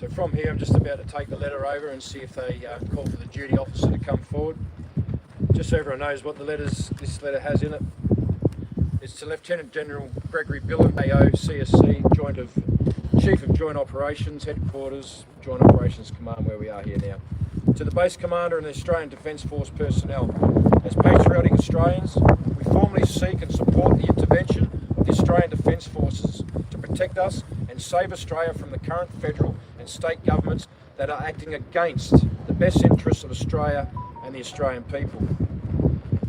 So from here I'm just about to take the letter over and see if they call for the duty officer to come forward. Just so everyone knows what this letter has in it. It's to Lieutenant General Gregory Billen, AO, CSC, Chief of Joint Operations, Headquarters, Joint Operations Command, where we are here now. To the Base Commander and the Australian Defence Force personnel. As patriotic Australians, we formally seek and support the intervention of the Australian Defence Forces to protect us and save Australia from the current federal and state governments that are acting against the best interests of Australia and the Australian people.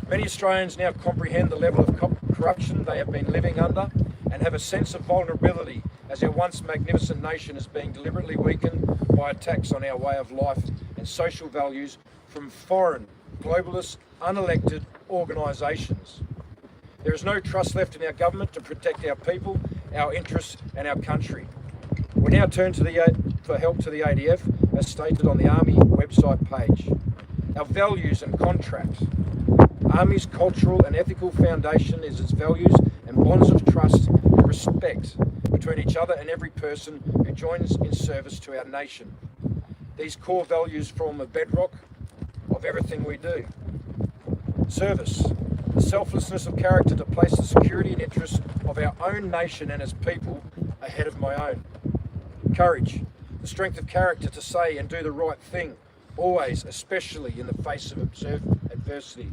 Many Australians now comprehend the level of corruption they have been living under and have a sense of vulnerability as our once magnificent nation is being deliberately weakened by attacks on our way of life and social values from foreign, globalist, unelected organisations. There is no trust left in our government to protect our people, our interests and our country. We now turn for help to the ADF, as stated on the Army website page. Our values and contract. Army's cultural and ethical foundation is its values and bonds of trust and respect between each other and every person who joins in service to our nation. These core values form the bedrock of everything we do. Service. The selflessness of character to place the security and interests of our own nation and its people ahead of my own. Courage. The strength of character to say and do the right thing, always, especially in the face of adversity.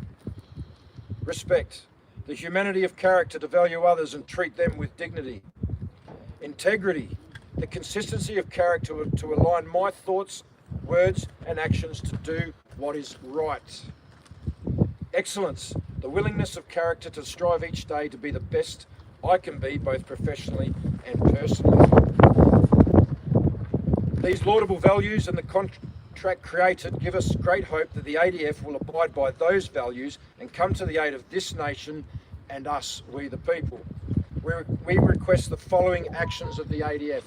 Respect. The humanity of character to value others and treat them with dignity. Integrity. The consistency of character to align my thoughts, words and actions to do what is right. Excellence. The willingness of character to strive each day to be the best I can be, both professionally and personally. These laudable values and the contract created give us great hope that the ADF will abide by those values and come to the aid of this nation and us, we the people. We request the following actions of the ADF.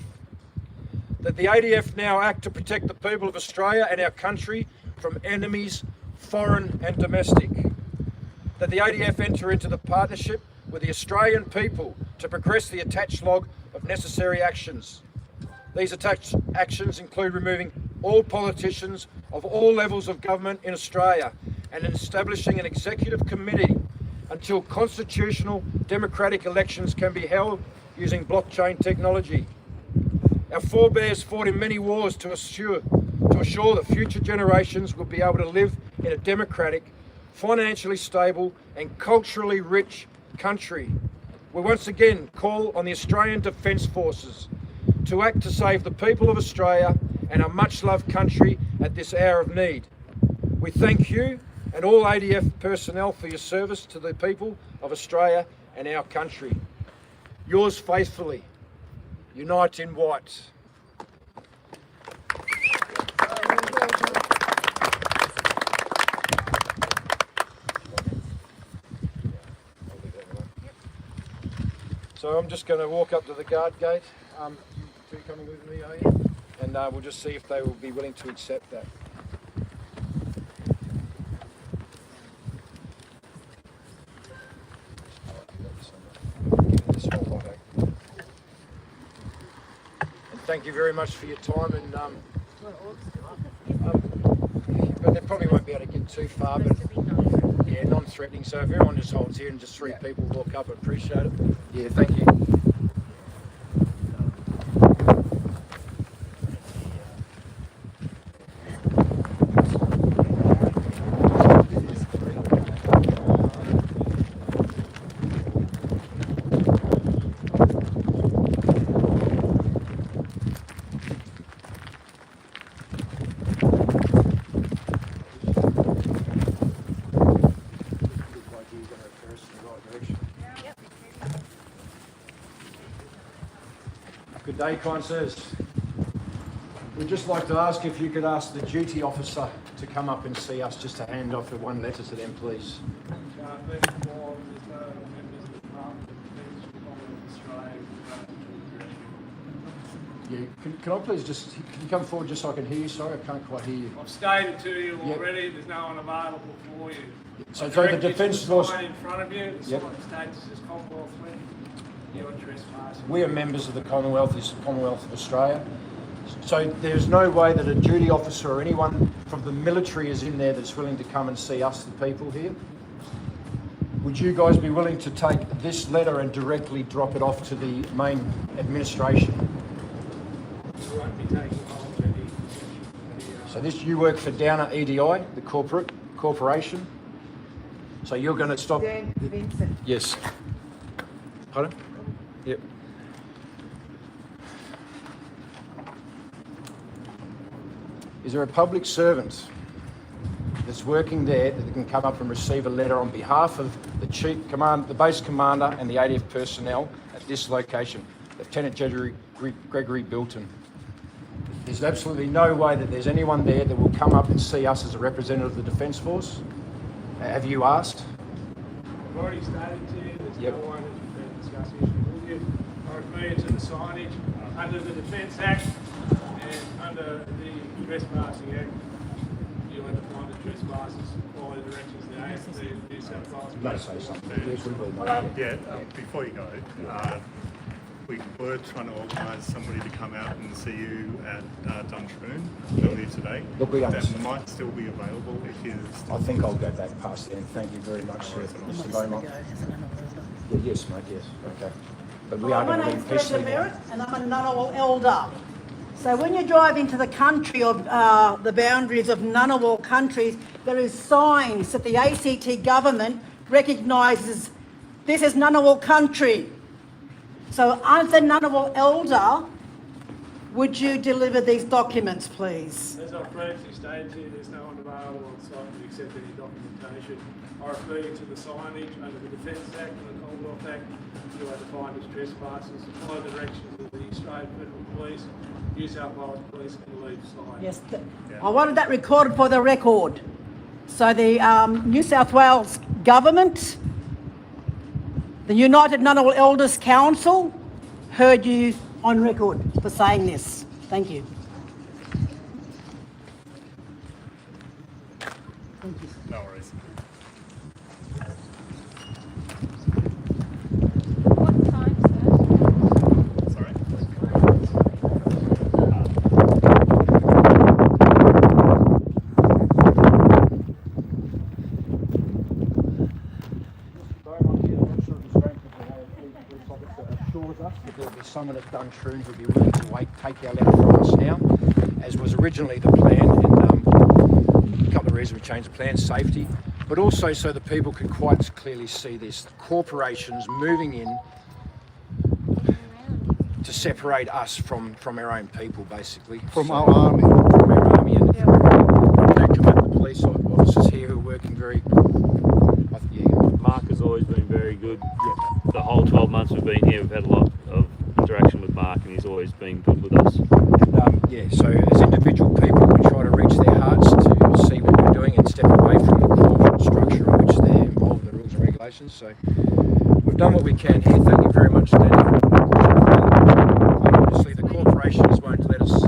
That the ADF now act to protect the people of Australia and our country from enemies, foreign and domestic. That the ADF enter into the partnership with the Australian people to progress the attached log of necessary actions. These attached actions include removing all politicians of all levels of government in Australia and establishing an executive committee until constitutional democratic elections can be held using blockchain technology. Our forebears fought in many wars to assure that future generations will be able to live in a democratic, financially stable and culturally rich country. We once again call on the Australian Defence Forces to act to save the people of Australia and our much-loved country at this hour of need. We thank you and all ADF personnel for your service to the people of Australia and our country. Yours faithfully, Unite in White. So I'm just going to walk up to the guard gate. You two coming with me, are you? And we'll just see if they will be willing to accept that. And thank you very much for your time. And but they probably won't be able to get too far. But yeah, non-threatening. So if everyone just holds here and just three people walk up, I appreciate it. Yeah, thank you. Good day, kind sirs. We'd just like to ask if you could ask the duty officer to come up and see us, just to hand off the one letter to them, please. Yeah, can I please just, can you come forward just so I can hear you? Sorry, I can't quite hear you. I've stated to you already, there's no one available for you. So the Defence Force in front of you, the sign states this Commonwealth link. You're trespassing. We are members of the Commonwealth, this Commonwealth of Australia. So there's no way that a duty officer or anyone from the military is in there that's willing to come and see us, the people here? Would you guys be willing to take this letter and directly drop it off to the main administration? We won't be taking hold of any. So this, you work for Downer EDI, the corporation. So you're going to stop. Dan Vincent. Yes. Pardon? Yep. Is there a public servant that's working there that can come up and receive a letter on behalf of the chief command, the base commander, and the ADF personnel at this location, Lieutenant General Gregory Bilton? There's absolutely no way that there's anyone there that will come up and see us as a representative of the Defence Force. Have you asked? I've already stated to you, there's Yep. no one who's been discussing issues with you. I refer you to the signage under the Defence Act and under the Trespassing Act. You have to find the trespassers by the directions of the AFD, New South Wales. No, say something. Yes, we will. Before you go, we were trying to organise somebody to come out and see you at Duntroon earlier today. Look, we that understand. might still be available if you. I think I'll go back past then. Thank you very much, sir. Mr. Beaumont. Yeah, yes, mate, yes. Okay. But we are My going to name's be Greta peacefully. Merritt and I'm a Ngunnawal elder. So when you drive into the country of the boundaries of Ngunnawal countries, there is signs that the ACT government recognises this is Ngunnawal country. So as the Ngunnawal elder, would you deliver these documents, please? As I previously stated to you, there's no one available on site to accept any documentation. I refer you to the signage under the Defence Act and the Commonwealth Act. You are defined as trespassers. Follow the directions of the Australian Federal Police, New South Wales Police, and leave site. Yes, I wanted that recorded for the record. So the New South Wales government, the United Ngunnawal Elders Council, heard you on record for saying this. Thank you. No worries. What time, sir? Sorry. Assures us that there'll be someone at Duntroon who'll be willing to take our letter from us now, as was originally the plan, and a couple of reasons we changed the plan: safety, but also so that people can quite clearly see this. Corporations moving in to separate us from our own people, basically. From our army. From our army, and the police officers here who are working very. Mark has always been very good. The whole 12 months we've been here, we've had a lot of interaction with Mark, and he's always been good with us. And, so as individual people, we try to reach their hearts to see what we're doing and step away from the corporate structure in which they're involved in the rules and regulations. So we've done what we can here. Thank you very much, Danny. Obviously, the corporations won't let us